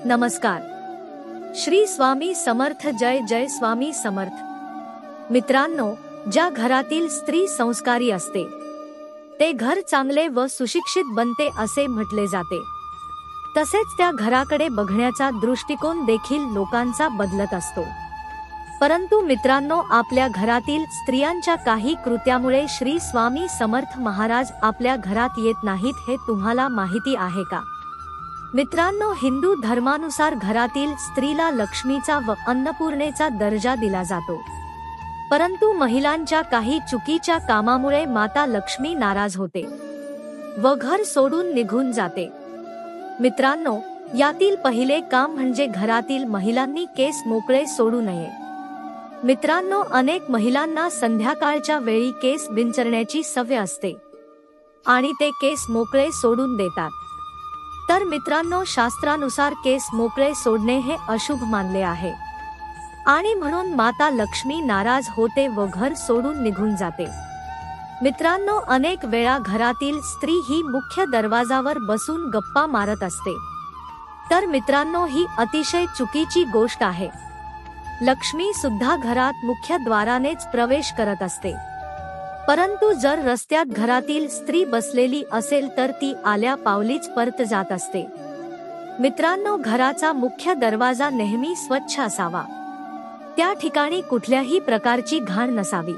नमस्कार. श्री स्वामी समर्थ. जय जय स्वामी समर्थ. मित्रांनो, ज्या घरातील स्त्री संस्कारी असते ते घर चांगले व सुशिक्षित बनते असे म्हटले जाते. तसेच त्या घराकडे बघण्याचा दृष्टिकोन देखील लोकांचा बदलत असतो. परंतु मित्रांनो, आपल्या घरातील स्त्रियांच्या काही कृत्यामुळे श्री स्वामी समर्थ महाराज आपल्या घरात येत नाहीत हे तुम्हाला माहिती आहे का? मित्रांनो, हिंदू धर्मानुसार घरातील स्त्रीला लक्ष्मीचा व अन्नपूर्णेचा दर्जा दिला जातो. परंतु महिलांच्या काही चुकीच्या कामामुळे माता लक्ष्मी नाराज होते व घर सोडून निघून जाते. मित्रांनो, यातील पहिले काम म्हणजे घरातील महिलांनी केस मोकळे सोडू नये. मित्रांनो, अनेक महिलांना संध्याकाळच्या वेळी केस विंचरण्याची सवय असते आणि ते केस मोकळे सोडून देतात. तर मित्रांनो, शास्त्रानुसार केस मोकळे सोडणे हे अशुभ मानले आहे आणि म्हणून माता लक्ष्मी नाराज होते व घर सोडून निघून जाते. मित्रांनो, अनेक वेळा घरातील स्त्री ही मुख्य दरवाजावर बसून गप्पा मारत असते. तर मित्रांनो, ही अतिशय चुकीची गोष्ट आहे. लक्ष्मी सुद्धा घरात मुख्य द्वारानेच प्रवेश करत असते. परंतु जर रस्त्यात घरातील स्त्री बसलेली असेल तर ती आल्या पावलीच परत जात असते. मित्रांनो, घराचा मुख्य दरवाजा नेहमी स्वच्छ असावा. त्या ठिकाणी कुठल्याही प्रकारची घाण नसावी.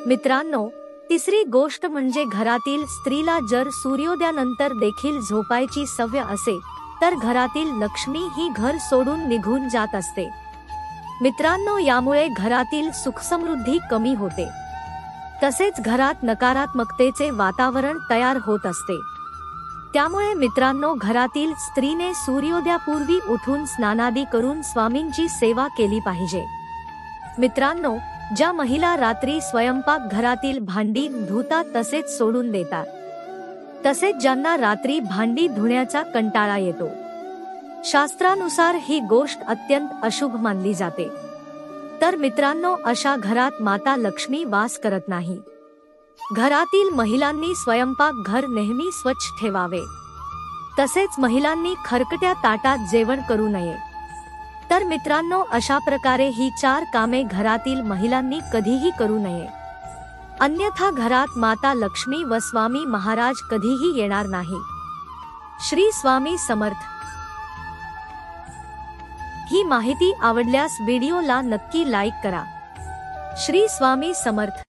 मित्रांनो, तिसरी गोष्ट म्हणजे घरातील स्त्रीला जर सूर्योदयानंतर देखील झोपायची सवय असेल तर घरातील लक्ष्मी ही घर सोडून निघून जात असते. मित्रांनो, यामुळे घरातील सुखसमृद्धी कमी होते. तसेच घरात नकारात्मकतेचे वातावरण तयार होत असते. त्यामुळे मित्रांनो, घरातील स्त्रीने सूर्योदयापूर्वी उठून स्नानादी करून स्वामींची सेवा केली पाहिजे. मित्रांनो, ज्या महिला रात्री स्वयंपाक घरातील भांडी धुतात तसेच सोडून देतात, तसेच ज्यांना रात्री भांडी धुण्याचा कंटाळा येतो, शास्त्रानुसार ही गोष्ट अत्यंत अशुभ मानली जाते. तर मित्रांनो, अशा घरात माता लक्ष्मी वास करत नाही. घरातील महिलांनी स्वयंपाकघर नेहमी स्वच्छ ठेवावे. तसेच महिलांनी खरकट्या ताटात जेवण करू नये. तर मित्रांनो, अशा प्रकारे ही 4 कामे घरातील महिलांनी कधीही करू नये. अन्यथा घरात माता लक्ष्मी व स्वामी महाराज कधीही येणार नाही. श्री स्वामी समर्थ. ही माहिती आवडल्यास व्हिडिओला नक्की लाईक करा. श्री स्वामी समर्थ.